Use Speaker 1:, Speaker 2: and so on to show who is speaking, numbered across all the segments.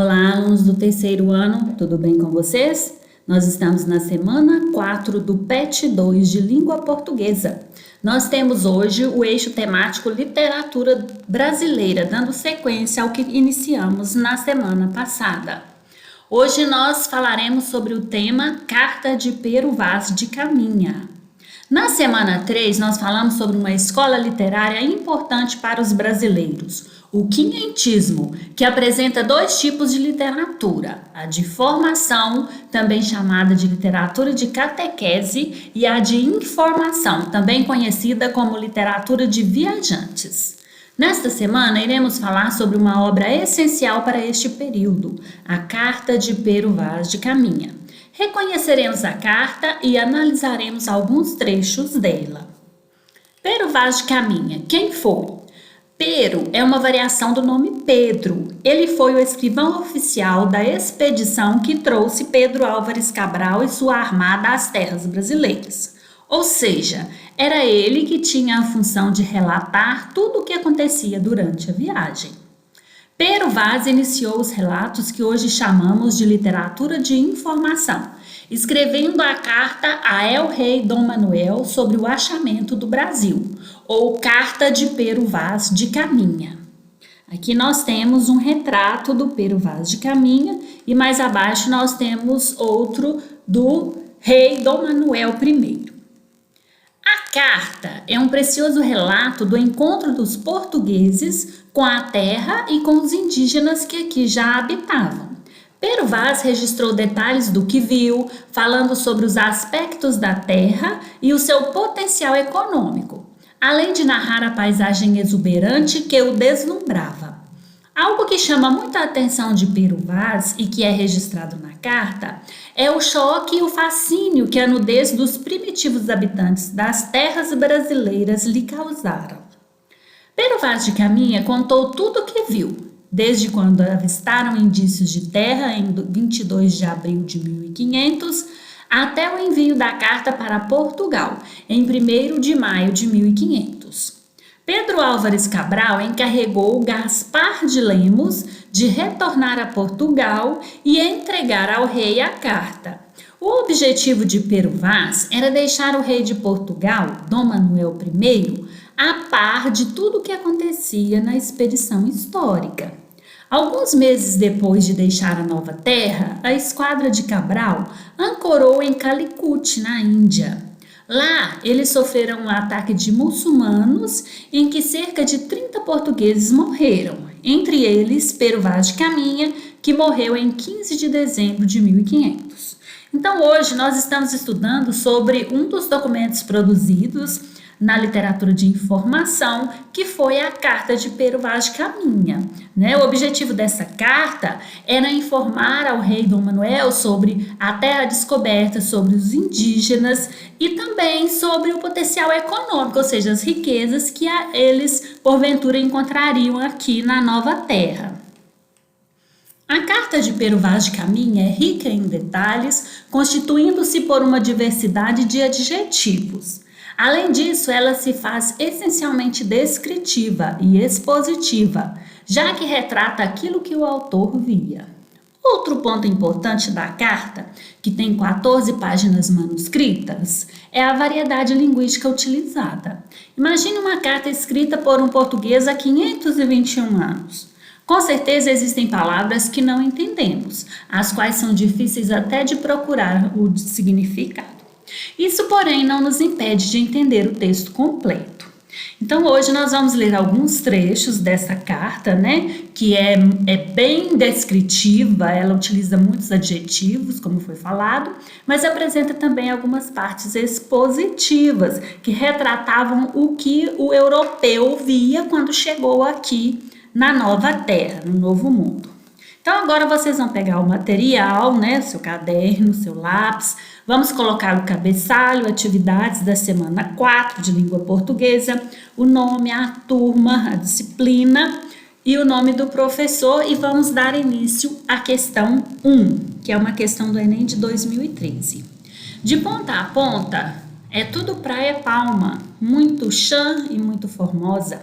Speaker 1: Olá, alunos do terceiro ano, tudo bem com vocês? Nós estamos na semana 4 do PET 2 de Língua Portuguesa. Nós temos hoje o eixo temático Literatura Brasileira, dando sequência ao que iniciamos na semana passada. Hoje nós falaremos sobre o tema Carta de Pero Vaz de Caminha. Na semana 3, nós falamos sobre uma escola literária importante para os brasileiros, o quinhentismo, que apresenta dois tipos de literatura, a de formação, também chamada de literatura de catequese, e a de informação, também conhecida como literatura de viajantes. Nesta semana, iremos falar sobre uma obra essencial para este período, a Carta de Pero Vaz de Caminha. Reconheceremos a carta e analisaremos alguns trechos dela. Pero Vaz de Caminha, quem foi? Pero é uma variação do nome Pedro. Ele foi o escrivão oficial da expedição que trouxe Pedro Álvares Cabral e sua armada às terras brasileiras. Ou seja, era ele que tinha a função de relatar tudo o que acontecia durante a viagem. Pero Vaz iniciou os relatos que hoje chamamos de literatura de informação, escrevendo a carta a El-Rei Dom Manuel sobre o achamento do Brasil, ou Carta de Pero Vaz de Caminha. Aqui nós temos um retrato do Pero Vaz de Caminha e mais abaixo nós temos outro do rei Dom Manuel I. A carta é um precioso relato do encontro dos portugueses com a terra e com os indígenas que aqui já habitavam. Pero Vaz registrou detalhes do que viu, falando sobre os aspectos da terra e o seu potencial econômico, além de narrar a paisagem exuberante que o deslumbrava. Algo que chama muita atenção de Pero Vaz e que é registrado na carta é o choque e o fascínio que a nudez dos primitivos habitantes das terras brasileiras lhe causaram. Pero Vaz de Caminha contou tudo o que viu, desde quando avistaram indícios de terra em 22 de abril de 1500 até o envio da carta para Portugal em 1º de maio de 1500. Pedro Álvares Cabral encarregou Gaspar de Lemos de retornar a Portugal e entregar ao rei a carta. O objetivo de Pero Vaz era deixar o rei de Portugal, Dom Manuel I, a par de tudo o que acontecia na expedição histórica. Alguns meses depois de deixar a nova terra, a esquadra de Cabral ancorou em Calicut, na Índia. Lá, eles sofreram um ataque de muçulmanos em que cerca de 30 portugueses morreram, entre eles Pero Vaz de Caminha, que morreu em 15 de dezembro de 1500. Então, hoje nós estamos estudando sobre um dos documentos produzidos na literatura de informação, que foi a Carta de Pero Vaz de Caminha. O objetivo dessa carta era informar ao rei Dom Manuel sobre a terra descoberta, sobre os indígenas e também sobre o potencial econômico, ou seja, as riquezas que eles porventura encontrariam aqui na nova terra. A Carta de Pero Vaz de Caminha é rica em detalhes, constituindo-se por uma diversidade de adjetivos. Além disso, ela se faz essencialmente descritiva e expositiva, já que retrata aquilo que o autor via. Outro ponto importante da carta, que tem 14 páginas manuscritas, é a variedade linguística utilizada. Imagine uma carta escrita por um português há 521 anos. Com certeza existem palavras que não entendemos, as quais são difíceis até de procurar o significado. Isso, porém, não nos impede de entender o texto completo. Então, hoje nós vamos ler alguns trechos dessa carta, que é bem descritiva, ela utiliza muitos adjetivos, como foi falado, mas apresenta também algumas partes expositivas, que retratavam o que o europeu via quando chegou aqui na nova terra, no novo mundo. Então, agora vocês vão pegar o material, seu caderno, seu lápis, vamos colocar o cabeçalho, atividades da semana 4 de língua portuguesa, o nome, a turma, a disciplina e o nome do professor e vamos dar início à questão 1, que é uma questão do Enem de 2013. De ponta a ponta, é tudo praia palma, muito chã e muito formosa.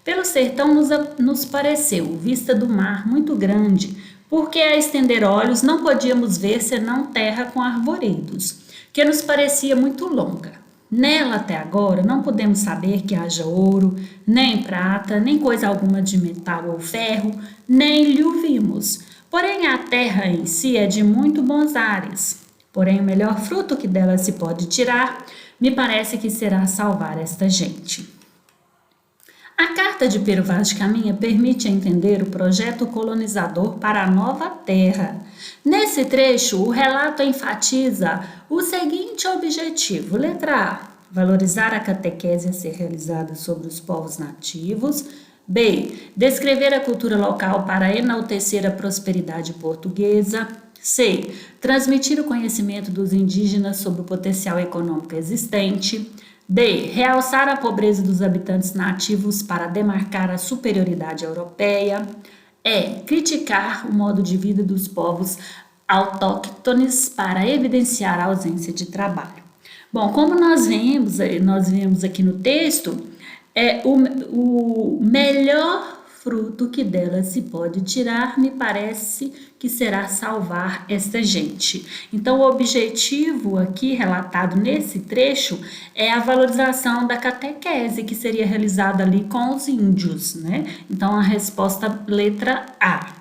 Speaker 1: Pelo sertão nos pareceu vista do mar muito grande, porque a estender olhos não podíamos ver senão terra com arvoredos, que nos parecia muito longa. Nela até agora não podemos saber que haja ouro, nem prata, nem coisa alguma de metal ou ferro, nem lhe o vimos. Porém a terra em si é de muito bons ares. Porém o melhor fruto que dela se pode tirar, me parece que será salvar esta gente. A carta de Pero Vaz de Caminha permite entender o projeto colonizador para a nova terra. Nesse trecho, o relato enfatiza o seguinte objetivo: letra A, valorizar a catequese a ser realizada sobre os povos nativos. B, descrever a cultura local para enaltecer a prosperidade portuguesa. C, transmitir o conhecimento dos indígenas sobre o potencial econômico existente. D, realçar a pobreza dos habitantes nativos para demarcar a superioridade europeia. E, criticar o modo de vida dos povos autóctones para evidenciar a ausência de trabalho. Bom, como nós vemos aqui no texto, o melhor fruto que dela se pode tirar, me parece que será salvar esta gente. Então, o objetivo aqui relatado nesse trecho é a valorização da catequese que seria realizada ali com os índios, né? Então, a resposta letra A.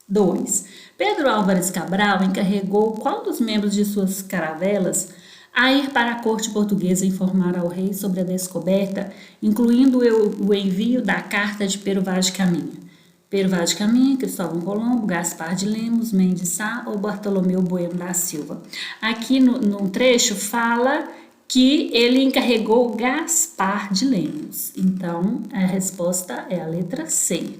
Speaker 1: 2. Pedro Álvares Cabral encarregou qual dos membros de suas caravelas a ir para a corte portuguesa informar ao rei sobre a descoberta, incluindo o envio da carta de Pero Vaz de Caminha. Pero Vaz de Caminha, Cristóvão Colombo, Gaspar de Lemos, Mendes Sá ou Bartolomeu Bueno da Silva. Aqui no trecho fala que ele encarregou Gaspar de Lemos. Então, a resposta é a letra C.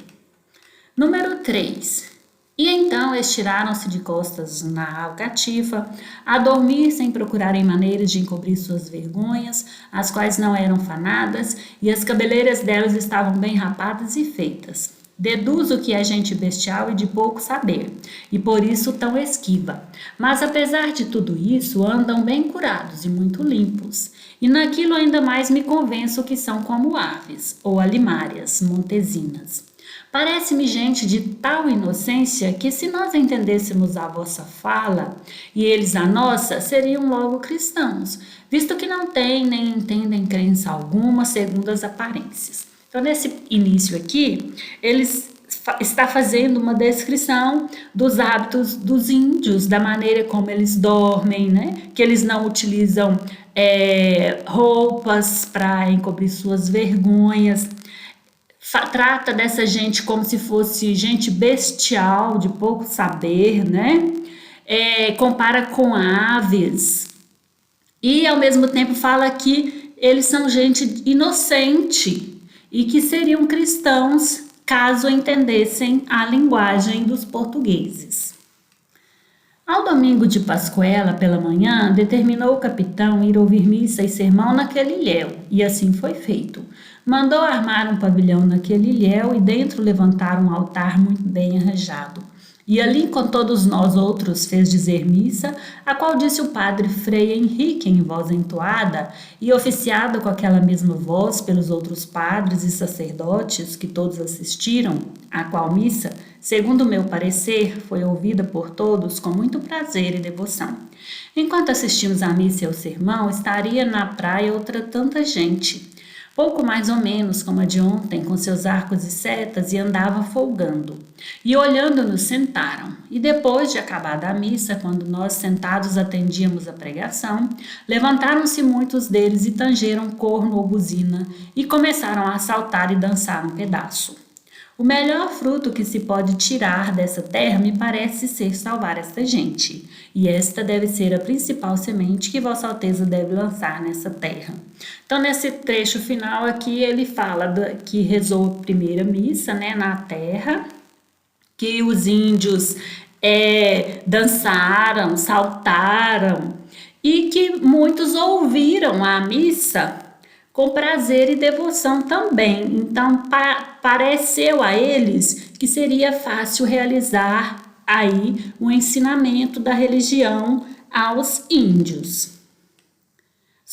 Speaker 1: Número 3. E então estiraram-se de costas na alcatifa, a dormir sem procurarem maneiras de encobrir suas vergonhas, as quais não eram fanadas, e as cabeleiras delas estavam bem rapadas e feitas. Deduzo que é gente bestial e de pouco saber, e por isso tão esquiva. Mas apesar de tudo isso, andam bem curados e muito limpos. E naquilo ainda mais me convenço que são como aves, ou alimárias, montesinas. Parece-me gente de tal inocência que, se nós entendêssemos a vossa fala e eles a nossa, seriam logo cristãos, visto que não têm nem entendem crença alguma segundo as aparências. Então, nesse início aqui, está fazendo uma descrição dos hábitos dos índios, da maneira como eles dormem, né? Que eles não utilizam roupas para encobrir suas vergonhas. Trata dessa gente como se fosse gente bestial, de pouco saber, né? Compara com aves. E, ao mesmo tempo, fala que eles são gente inocente e que seriam cristãos caso entendessem a linguagem dos portugueses. Ao domingo de Pascuela, pela manhã, determinou o capitão ir ouvir missa e sermão naquele ilhéu, e assim foi feito. Mandou armar um pavilhão naquele ilhéu e dentro levantar um altar muito bem arranjado. E ali com todos nós outros fez dizer missa, a qual disse o padre Frei Henrique em voz entoada e oficiada com aquela mesma voz pelos outros padres e sacerdotes que todos assistiram, a qual missa, segundo o meu parecer, foi ouvida por todos com muito prazer e devoção. Enquanto assistimos à missa e ao sermão, estaria na praia outra tanta gente, pouco mais ou menos como a de ontem, com seus arcos e setas, e andava folgando. E olhando-nos sentaram. E depois de acabada a missa, quando nós sentados atendíamos a pregação, levantaram-se muitos deles e tangeram corno ou buzina, e começaram a saltar e dançar um pedaço. O melhor fruto que se pode tirar dessa terra me parece ser salvar esta gente, e esta deve ser a principal semente que Vossa Alteza deve lançar nessa terra. Então, nesse trecho final aqui, ele fala que rezou a primeira missa, né, na terra, que os índios dançaram, saltaram, e que muitos ouviram a missa com prazer e devoção também. Então, pareceu a eles que seria fácil realizar aí o ensinamento da religião aos índios.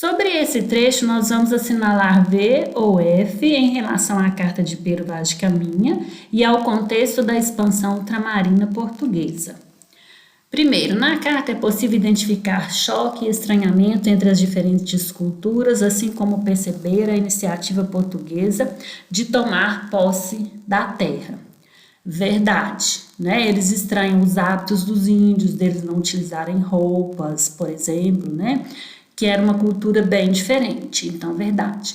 Speaker 1: Sobre esse trecho, nós vamos assinalar V ou F em relação à Carta de Pero Vaz de Caminha e ao contexto da expansão ultramarina portuguesa. Primeiro, na carta é possível identificar choque e estranhamento entre as diferentes culturas, assim como perceber a iniciativa portuguesa de tomar posse da terra. Verdade, né? Eles estranham os hábitos dos índios, deles não utilizarem roupas, por exemplo, né? Que era uma cultura bem diferente, então verdade.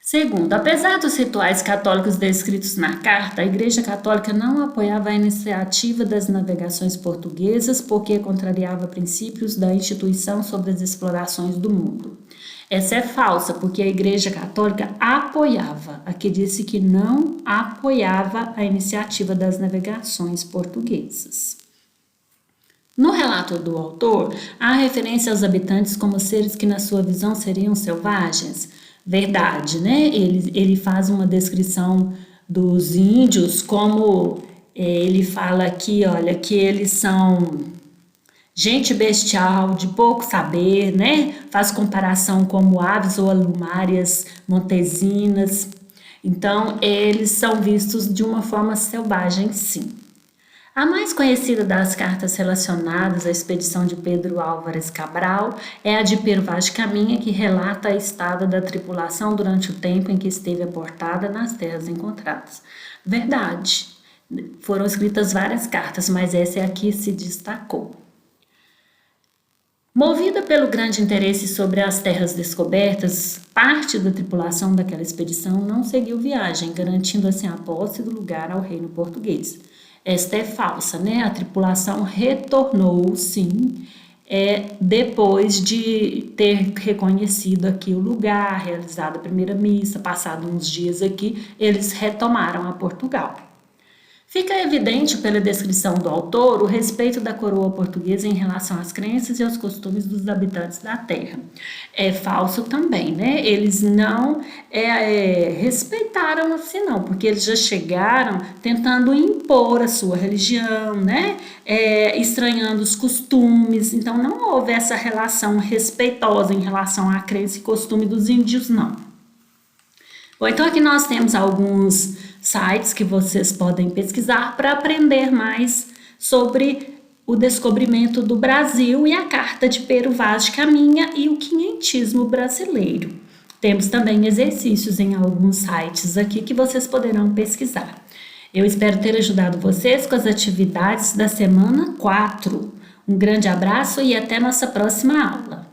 Speaker 1: Segundo, apesar dos rituais católicos descritos na carta, a Igreja Católica não apoiava a iniciativa das navegações portuguesas porque contrariava princípios da instituição sobre as explorações do mundo. Essa é falsa, porque a Igreja Católica apoiava. Aqui disse que não apoiava a iniciativa das navegações portuguesas. No relato do autor, há referência aos habitantes como seres que, na sua visão, seriam selvagens. Verdade, né? Ele faz uma descrição dos índios como ele fala aqui, olha, que eles são gente bestial, de pouco saber, né? Faz comparação como aves ou alumárias montesinas. Então, eles são vistos de uma forma selvagem, sim. A mais conhecida das cartas relacionadas à expedição de Pedro Álvares Cabral é a de Pero Vaz de Caminha, que relata a estada da tripulação durante o tempo em que esteve aportada nas terras encontradas. Verdade, foram escritas várias cartas, mas essa é a que se destacou. Movida pelo grande interesse sobre as terras descobertas, parte da tripulação daquela expedição não seguiu viagem, garantindo assim a posse do lugar ao reino português. Esta é falsa, né? A tripulação retornou, sim, depois de ter reconhecido aqui o lugar, realizado a primeira missa, passado uns dias aqui, eles retomaram a Portugal. Fica evidente pela descrição do autor o respeito da coroa portuguesa em relação às crenças e aos costumes dos habitantes da terra. É falso também, né? Eles não respeitaram assim não, porque eles já chegaram tentando impor a sua religião, né? Estranhando os costumes, então não houve essa relação respeitosa em relação à crença e costume dos índios, não. Bom, então aqui nós temos alguns sites que vocês podem pesquisar para aprender mais sobre o descobrimento do Brasil e a Carta de Pero Vaz de Caminha e o quinhentismo brasileiro. Temos também exercícios em alguns sites aqui que vocês poderão pesquisar. Eu espero ter ajudado vocês com as atividades da semana 4. Um grande abraço e até nossa próxima aula.